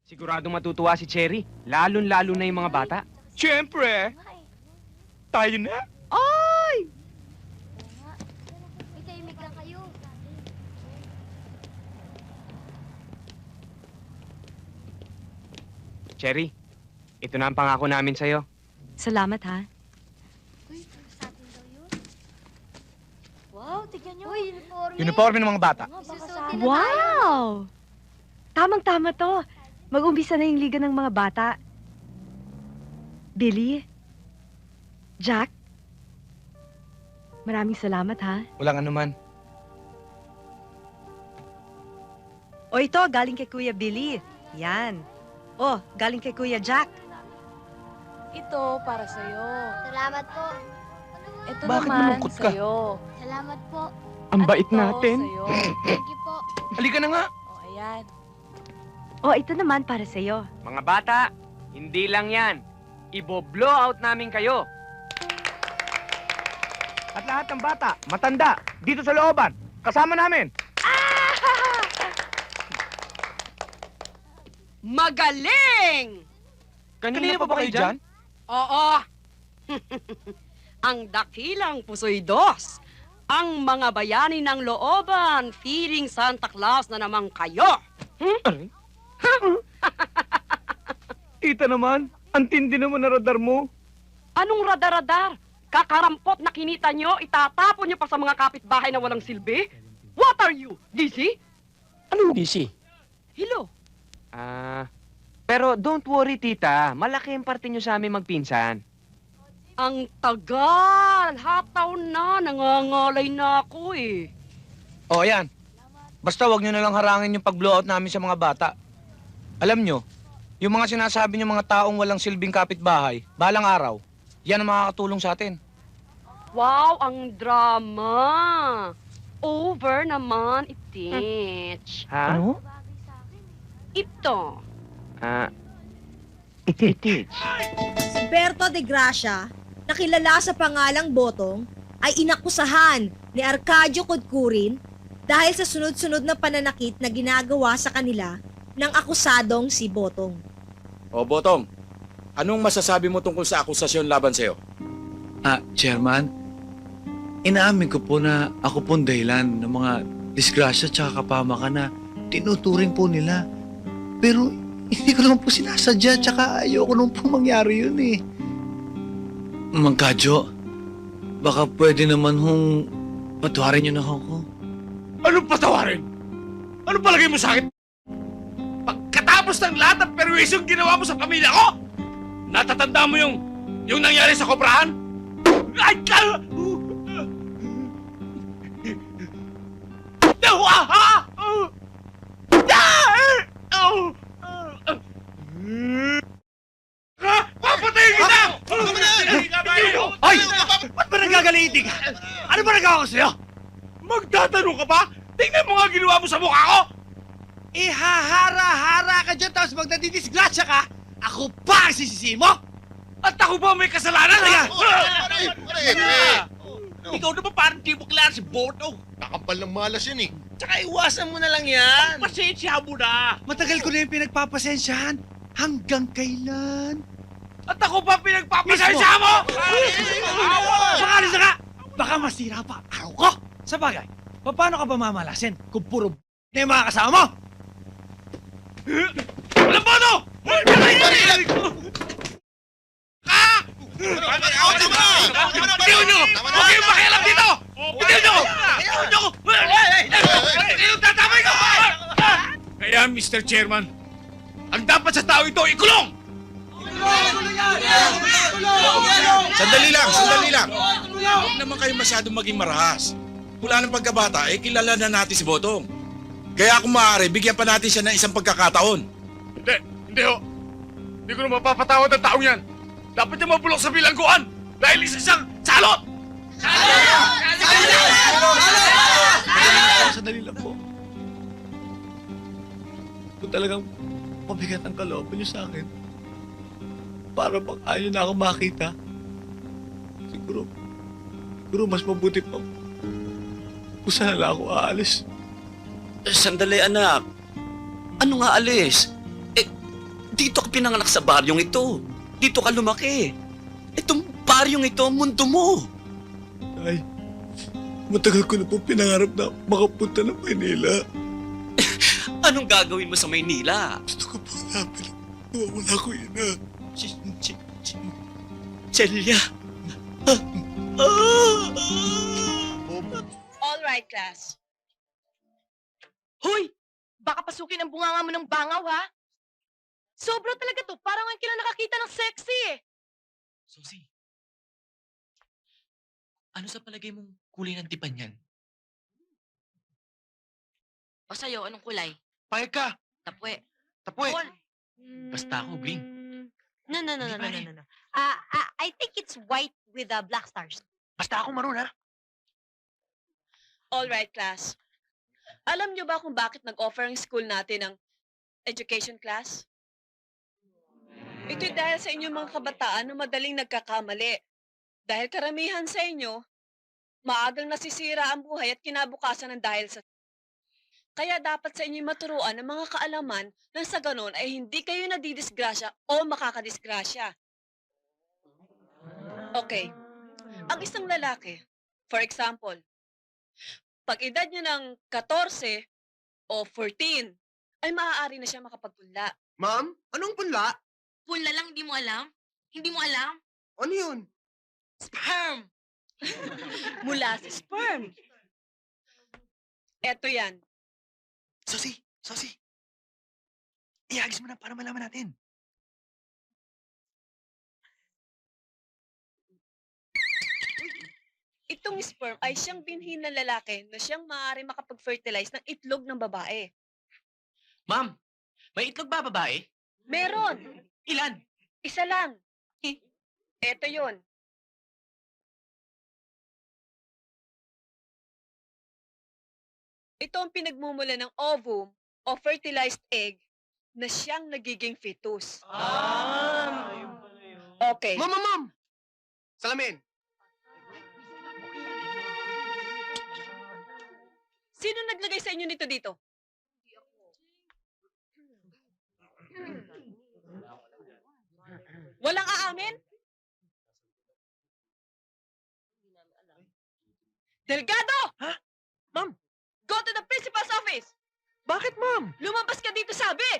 Siguradong matutuwa si Cherry, lalong-lalo na yung mga bata. Siyempre, tayo na. Ay! May tahimik lang kayo. Cherry, ito na ang pangako namin sa'yo. Salamat, ha? Uy, sa atin daw yun. Wow, tignan nyo. Uy, uniforme. Uniforme ng mga bata. Isusutin na tayo. Wow! Tamang-tama to. Mag-umpisa na yung liga ng mga bata. Billy? Jack? Maraming salamat, ha? Walang anuman. O ito, galing kay Kuya Billy. Yan. O, galing kay Kuya Jack. Ito para sa'yo. Salamat po. Ito Bakit naman malungkot ka? sa'yo. Salamat po. Ang At bait ito natin. Sa'yo. Thank you po. Halika na nga. O, ayan. O, ito naman para sa'yo. Mga bata, hindi lang yan. Ibo-blow out namin kayo. At lahat ng bata, matanda, dito sa looban, kasama namin. Magaling! Kanina pa ba kayo dyan? Oo. Ang dakilang pusoy dos. Ang mga bayani ng looban, feeling Santa Claus na naman kayo. Aray. Tita naman, ang tindi naman na radar mo. Anong radar-radar? Kakarampot na kinita nyo, itatapon nyo pa sa mga kapitbahay na walang silbi? What are you, DC? Anong DC? Hello? Pero don't worry, tita. Malaki ang parte nyo sa amin magpinsan. Ang tagal! Hataw na, nangangalay na ako eh. O, ayan. Basta wag nyo na lang harangin yung pag-blowout namin sa mga bata. Alam nyo, yung mga sinasabi nyo mga taong walang silbing kapitbahay, balang araw, yan ang makakatulong sa atin. Wow, ang drama! Over naman, itich. Ha? Ano? Ito. Itich. Si Berto de Gracia, na kilala sa pangalang Botong, ay inakusahan ni Arcadio Codcurin dahil sa sunod-sunod na pananakit na ginagawa sa kanila ng akusadong si Botong. O, Botong, anong masasabi mo tungkol sa akusasyon laban sa'yo? Chairman, inaamin ko po na ako po ang dahilan ng mga disgrasya at kapamakan na tinuturing po nila. Pero hindi ko naman po sinasadya tsaka ayoko naman po mangyari yun eh. Mang Kadyo, baka pwede naman hong patawarin niyo na ako. Anong patawarin? Anong palagay mo sa akin? Pagkatapos ng lahat ng perwisyong ginawa mo sa pamilya ko, natatanda mo yung nangyari sa kobrahan? Ay, ka! Papatayin kita! Ay! Ba't ba nagagalitin ka? Ano ba nagawa ko sa'yo? Magtatanong ka pa? Tingnan mo nga ginawa mo sa mukha ko! Ihahara-hara ka dyan tapos magdadidisgrasya ka? Ako pa ang sisisi mo? At ako ba may kasalanan? Ikaw naman parang di mo klaro si Boto. Nakapal ng malas yun eh. Tsaka iwasan mo na lang yan. Pasensya mo na! Matagal ko na yung pinagpapasensyahan. Hanggang kailan? At ako pa pinagpapasensya mo! Makalis na ka! Baka masira pa ang araw ko! Sa bagay, paano ka ba mamalasin kung puro na yung mga kasama mo? Walang bono! Ah! Bitiw nyo! Huwag kayong makialam dito! Bitiw nyo! Bitiw tatamay ko! Kaya, Mr. Chairman, ang dapat sa tao ito, ikulong! Sandali lang. Huwag naman kayo masyadong maging marahas. Mula ng pagkabata, kilala na natin si Botong. Kaya kung maaari, bigyan pa natin siya ng isang pagkakataon. Hindi ho. Hindi ko na mapapatawad ang taong yan. Dapat niya mabulok sa bilangguan dahil isa siyang salot! Sandali lang po. Kung talagang mabigat ang kalooban niyo sa akin, para bang ayaw na ako makita, siguro mas mabuti pa kung saan na ako aalis. Sandali, anak. Ano nga alis? Dito ka pinanganak sa baryong ito. Dito ka lumaki. Itong baryong ito, ang mundo mo. Tay, matagal ko na po pinangarap na makapunta ng Manila. Anong gagawin mo sa Maynila? Gusto ko po hanapin ang nawawala ko ina. Celia. All right, class. Hoy! Baka pasukin ang bunganga mo ng bangaw, ha? Sobra talaga to. Parang ang nakakita ng sexy, eh. Susi, ano sa palagay mong kulay ng tipan yan? O sa'yo, anong kulay? Payag ka! Tapwe. Tapwe! Basta ako, green. No, no, no, Hindi no, pa no, rin. no, no. I think it's white with black stars. Basta ako maroon, ha? All right, class. Alam niyo ba kung bakit nag-offer ang school natin ng education class? Ito'y dahil sa inyong mga kabataan na madaling nagkakamali. Dahil karamihan sa inyo, maagang nasisira ang buhay at kinabukasan ng dahil sa... Kaya dapat sa inyo maturuan ng mga kaalaman na sa ganon ay hindi kayo nadidisgrasya o makakadisgrasya. Okay. Ang isang lalaki, for example, pag edad niya ng 14 o 14, ay maaari na siya makapagpunla. Ma'am, anong punla? Punla lang, hindi mo alam? Hindi mo alam? Ano yun? Sperm! Mula sa sperm. Eto yan. Susi! Susi! Ihagis mo na para malaman natin. Itong sperm ay siyang binhi ng lalaki na siyang maaari makapag-fertilize ng itlog ng babae. Ma'am, may itlog ba babae? Meron! Ilan? Isa lang. Eto yun. Ito ang pinagmumula ng ovum o fertilized egg na siyang nagiging fetus. Okay. Ma'am, ma'am, ma'am! Salamin! Sino naglagay sa inyo nito dito? Walang aamin? Delgado! Ha? Ma'am? Go to the principal's office! Bakit, ma'am? Lumabas ka dito, sabi!